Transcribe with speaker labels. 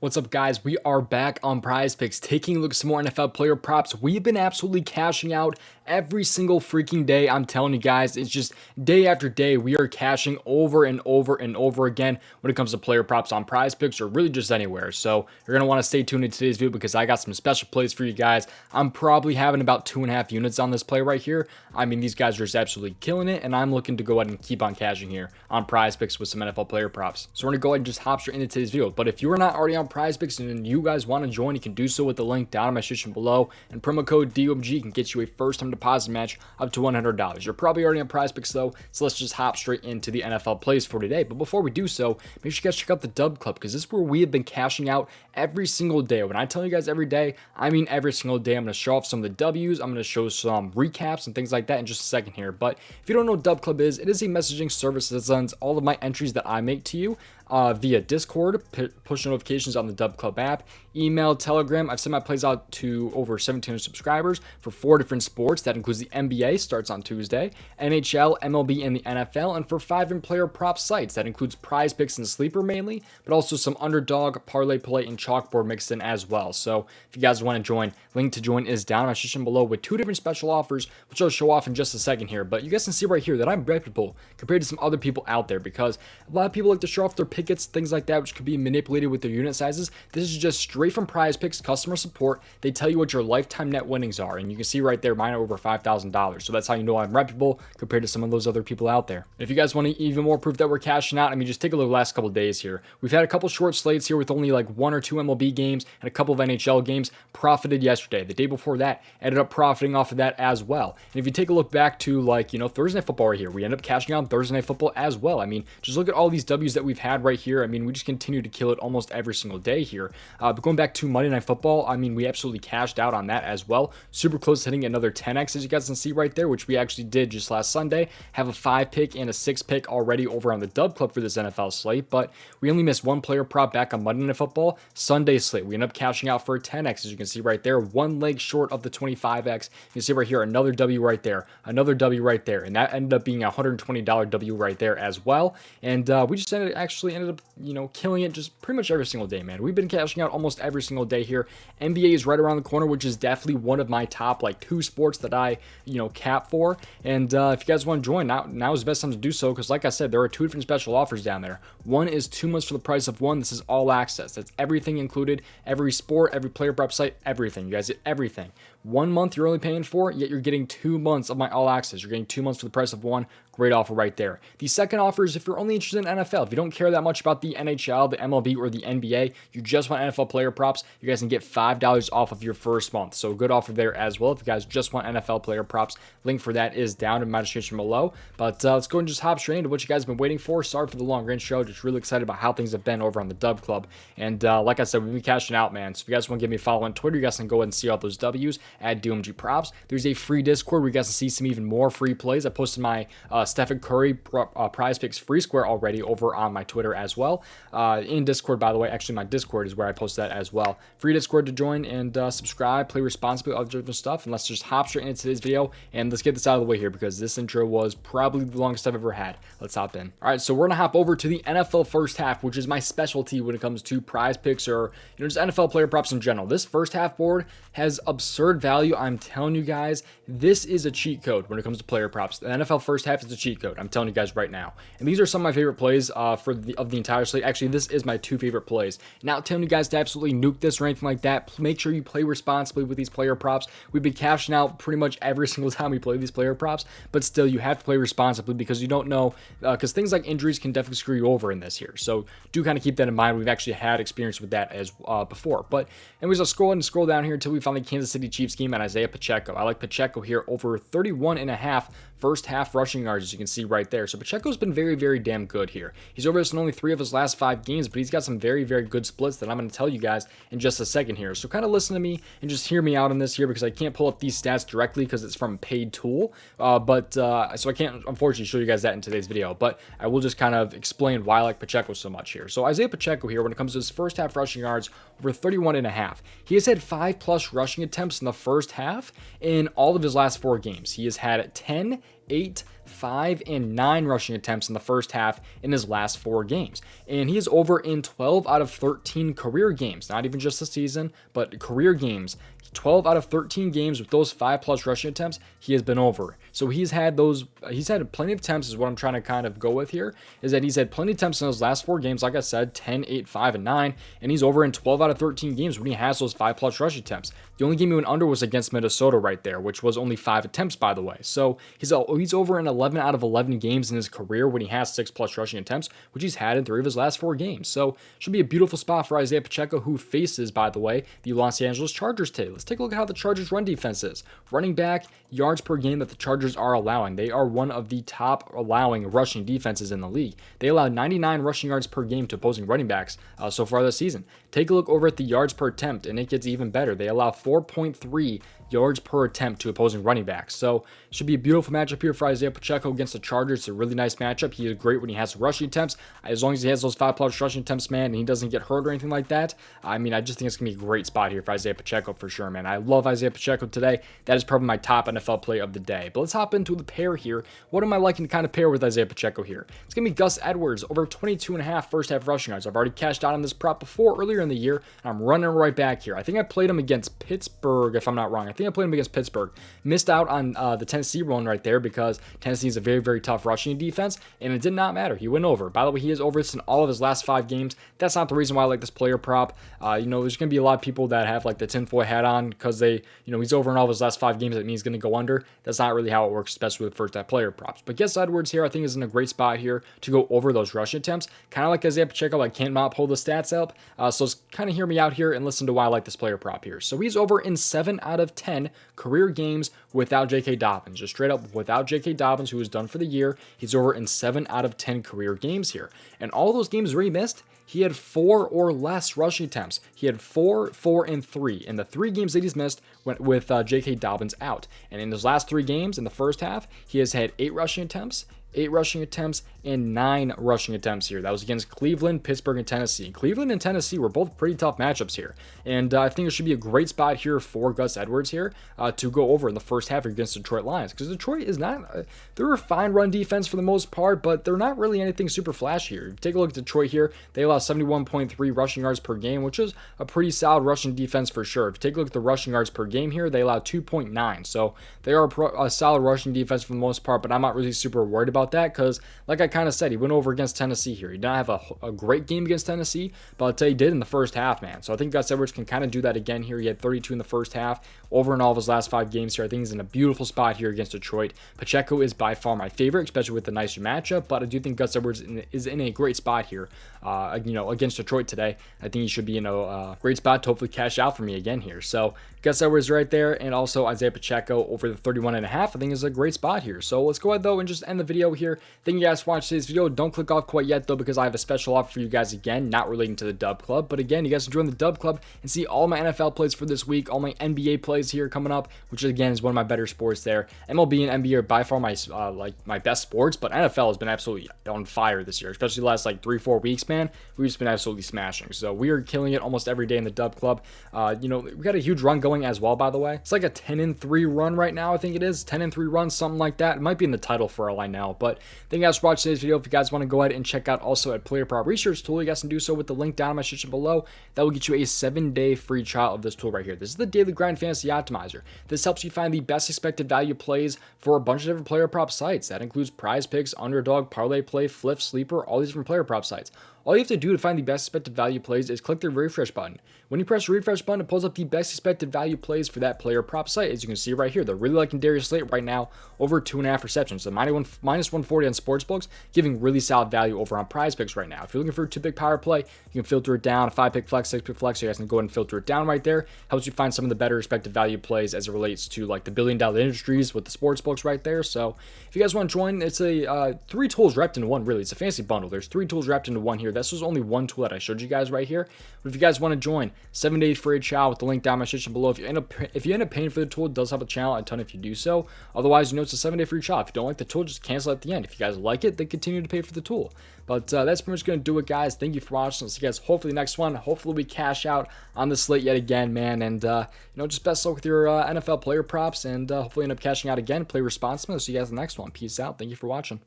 Speaker 1: What's up, guys? We are back on Prize Picks, taking a look at some more NFL player props. We've been absolutely cashing out every single freaking day. I'm telling you guys, it's just day after day, we are cashing over and over and over again when it comes to player props on Prize Picks or really just anywhere. So you're going to want to stay tuned in today's video because I got some special plays for you guys. I'm probably having about 2.5 units on this play right here. I mean, these guys are just absolutely killing it, and I'm looking to go ahead and keep on cashing here on Prize Picks with some NFL player props. So we're going to go ahead and just hop straight into today's video. But if you are not already on Prize Picks and you guys want to join, you can do so with the link down in my description below, and promo code DOMG can get you a first time deposit match up to $100. You're probably already on Prize Picks though, so let's just hop straight into the NFL plays for today. But before we do so, make sure you guys check out the Dub Club, because this is where we have been cashing out every single day. When I tell you guys every day, I mean every single day. I'm going to show off some of the W's, I'm going to show some recaps and things like that in just a second here. But if you don't know what Dub Club is, it is a messaging service that sends all of my entries that I make to you via Discord, push notifications on the Dub Club app, email, Telegram. I've sent my plays out to over 1,700 subscribers for 4 different sports. That includes the NBA, starts on Tuesday, NHL, MLB, and the NFL, and for 5 different player prop sites. That includes Prize Picks and Sleeper mainly, but also some Underdog, Parlay Play, and Chalkboard mixed in as well. So if you guys want to join, link to join is down in my description below with 2 different special offers, which I'll show off in just a second here. But you guys can see right here that I'm reputable compared to some other people out there, because a lot of people like to show off their pickets, things like that, which could be manipulated with their unit sizes. This is just straight from Prize Picks customer support. They tell you what your lifetime net winnings are, and you can see right there mine are over $5,000. So that's how you know I'm reputable compared to some of those other people out there. And if you guys want even more proof that we're cashing out, I mean, just take a look at the last couple days here. We've had a couple short slates here with only like 1 or 2 MLB games and a couple of NHL games. Profited yesterday. The day before that, ended up profiting off of that as well. And if you take a look back to, like, Thursday Night Football right here, we end up cashing out on Thursday Night Football as well. I mean, just look at all these W's that we've had right here. I mean, we just continue to kill it almost every single day here. But going back to Monday Night Football, I mean, we absolutely cashed out on that as well. Super close to hitting another 10x, as you guys can see right there, which we actually did just last Sunday. Have a 5 pick and a 6 pick already over on the Dub Club for this NFL slate, but we only missed 1 player prop back on Monday Night Football. Sunday slate, we end up cashing out for a 10x, as you can see right there. 1 leg short of the 25x. You can see right here, another W right there, another W right there, and that ended up being a $120 W right there as well. And we just ended up, killing it just pretty much every single day, man. We've been cashing out almost every single day here. NBA is right around the corner, which is definitely one of my top 2 sports that I cap for. And if you guys want to join, now is the best time to do so, because like I said, there are 2 different special offers down there. One is 2 months for the price of 1. This is all access. That's everything included, every sport, every player prop site, everything. You guys get everything. 1 month you're only paying for, yet you're getting 2 months of my all access. You're getting 2 months for the price of 1. Great offer right there. The second offer is if you're only interested in NFL. If you don't care that much about the NHL, the MLB, or the NBA, you just want NFL player props, you guys can get $5 off of your first month. So good offer there as well if you guys just want NFL player props. Link for that is down in my description below. But let's go and just hop straight into what you guys have been waiting for. Sorry for the long range show. Just really excited about how things have been over on the Dub Club. And like I said, we've been cashing out, man. So if you guys want to give me a follow on Twitter, you guys can go ahead and see all those W's at DOMG Props. There's a free Discord where you guys can see some even more free plays. I posted my Stephen Curry Prize Picks free square already over on my Twitter as well. In Discord, by the way, actually my Discord is where I post that as well. Free Discord to join and subscribe, play responsibly, all different stuff. And let's just hop straight into today's video and let's get this out of the way here, because this intro was probably the longest I've ever had. Let's hop in. All right, so we're gonna hop over to the NFL first half, which is my specialty when it comes to Prize Picks or just NFL player props in general. This first half board has absurd value. I'm telling you guys, this is a cheat code when it comes to player props. The NFL first half is a cheat code. I'm telling you guys right now. And these are some of my favorite plays of the entire slate. Actually, this is my 2 favorite plays. Not telling you guys to absolutely nuke this or anything like that. Make sure you play responsibly with these player props. We've been cashing out pretty much every single time we play these player props, but still, you have to play responsibly, because you don't know, because things like injuries can definitely screw you over in this here. So do kind of keep that in mind. We've actually had experience with that as before. But anyways, I'll scroll and scroll down here until we find the Kansas City Chiefs game and Isiah Pacheco. I like Pacheco here over 31.5 first half rushing yards, as you can see right there. So Pacheco's been very, very damn good here. He's over this in only 3 of his last 5 games, but he's got some very, very good splits that I'm going to tell you guys in just a second here. So kind of listen to me and just hear me out on this here, because I can't pull up these stats directly because it's from a paid tool. So I can't unfortunately show you guys that in today's video, but I will just kind of explain why I like Pacheco so much here. So Isiah Pacheco here, when it comes to his first half rushing yards, over 31.5. He has had 5+ rushing attempts in the first half in all of his last 4 games. He has had 10, 8, 5 and 9 rushing attempts in the first half in his last 4 games. And he is over in 12 out of 13 career games, not even just the season, but career games. 12 out of 13 games with those 5+ rushing attempts, he has been over. So he's had plenty of attempts is what I'm trying to kind of go with here, is that he's had plenty of attempts in those last 4 games, like I said, 10, 8, 5, and 9, and he's over in 12 out of 13 games when he has those 5+ rushing attempts. The only game he went under was against Minnesota right there, which was only 5 attempts, by the way. So he's over in 11 out of 11 games in his career when he has 6+ rushing attempts, which he's had in 3 of his last 4 games. So should be a beautiful spot for Isiah Pacheco, who faces, by the way, the Los Angeles Chargers today. Let's take a look at how the Chargers run defense is. Running back yards per game that the Chargers are allowing. They are one of the top allowing rushing defenses in the league. They allow 99 rushing yards per game to opposing running backs so far this season. Take a look over at the yards per attempt, and it gets even better. They allow 4.3 yards per attempt to opposing running backs. So should be a beautiful matchup here for Isiah Pacheco against the Chargers. It's a really nice matchup. He is great when he has rushing attempts. As long as he has those 5+ rushing attempts, man, and he doesn't get hurt or anything like that, I mean, I just think it's going to be a great spot here for Isiah Pacheco for sure, man. I love Isiah Pacheco today. That is probably my top NFL play of the day. But let's hop into the pair here. What am I liking to kind of pair with Isiah Pacheco here? It's going to be Gus Edwards over 22.5 first half rushing yards. I've already cashed out on this prop before earlier in the year, and I'm running right back here. I think I played him against Pittsburgh, if I'm not wrong. I think I played him against Pittsburgh. Missed out on the Tennessee one right there because Tennessee is a very, very tough rushing defense, and it did not matter. He went over. By the way, he is over this in all of his last 5 games. That's not the reason why I like this player prop. There's going to be a lot of people that have like the tinfoil hat on because he's over in all of his last 5 games. That means he's going to go under. That's not really how it works, especially with first half player props. But Gus Edwards here, I think, is in a great spot here to go over those rushing attempts. Kind of like Isiah Pacheco, I can't not pull the stats up. So kind of hear me out here and listen to why I like this player prop here. So he's over in 7 out of 10 career games without J.K. Dobbins. Just straight up without J.K. Dobbins, who is done for the year. He's over in 7 out of 10 career games here. And all those games where he missed, he had 4 or less rushing attempts. He had 4, 4, and 3 in the 3 games that he's missed with J.K. Dobbins out. And in his last 3 games in the first half, he has had 8 rushing attempts, and 9 rushing attempts here. That was against Cleveland, Pittsburgh, and Tennessee. Cleveland and Tennessee were both pretty tough matchups here. And I think it should be a great spot here for Gus Edwards here to go over in the first half against Detroit Lions. Because Detroit is not, they're a fine run defense for the most part, but they're not really anything super flashy here. Take a look at Detroit here. They allow 71.3 rushing yards per game, which is a pretty solid rushing defense for sure. If you take a look at the rushing yards per game here, they allow 2.9. So they are a solid rushing defense for the most part, but I'm not really super worried about that because, like I kind of said, he went over against Tennessee here. He did not have a great game against Tennessee, but I'll tell you, he did in the first half, man. So I think Gus Edwards can kind of do that again here. He had 32 in the first half, over in all of his last 5 games here. I think he's in a beautiful spot here against Detroit. Pacheco is by far my favorite, especially with the nicer matchup, but I do think Gus Edwards is in a great spot here, against Detroit today. I think he should be in a great spot to hopefully cash out for me again here. So Gus Edwards right there, and also Isiah Pacheco over the 31.5, I think is a great spot here. So let's go ahead though and just end the video here. Thank you guys for watching today's video. Don't click off quite yet though, because I have a special offer for you guys again, not relating to the Dub Club, but again, you guys can join the Dub Club and see all my NFL plays for this week, all my NBA plays here coming up, which again is one of my better sports there. MLB and NBA are by far my best sports, but NFL has been absolutely on fire this year, especially the last 3-4 weeks, man. We've just been absolutely smashing. So we are killing it almost every day in the Dub Club. We got a huge run going as well, by the way. It's like a 10-3 run right now, I think it is. 10-3 run, something like that. It might be in the title for all I know. But thank you guys for watching today's video. If you guys want to go ahead and check out also at Player Prop Research Tool, you guys can do so with the link down in my description below. That will get you a 7-day free trial of this tool right here. This is the Daily Grind Fantasy Optimizer. This helps you find the best expected value plays for a bunch of different player prop sites. That includes PrizePicks, Underdog, Parlay Play, Flip, Sleeper, all these different player prop sites. All you have to do to find the best expected value plays is click the refresh button. When you press the refresh button, it pulls up the best expected value plays for that player prop site. As you can see right here, they're really liking Darius Slate right now, over 2.5 receptions. So minus 140 on sportsbooks, giving really solid value over on PrizePicks right now. If you're looking for a 2-pick power play, you can filter it down, a 5-pick flex, 6-pick flex. So you guys can go ahead and filter it down right there. Helps you find some of the better expected value plays as it relates to the $1 billion industries with the sportsbooks right there. So if you guys want to join, it's a 3 tools wrapped into one, really. It's a fancy bundle. There's 3 tools wrapped into one here here. This was only one tool that I showed you guys right here. But if you guys want to join, 7-day free trial with the link down in my description below. If you end up paying for the tool, it does help the channel a ton if you do so. Otherwise, it's a 7-day free trial. If you don't like the tool, just cancel at the end. If you guys like it, then continue to pay for the tool. But that's pretty much going to do it, guys. Thank you for watching. I'll see you guys hopefully next one. Hopefully we cash out on the slate yet again, man. And just best luck with your NFL player props, and hopefully end up cashing out again. Play responsibly. I'll see you guys in the next one. Peace out. Thank you for watching.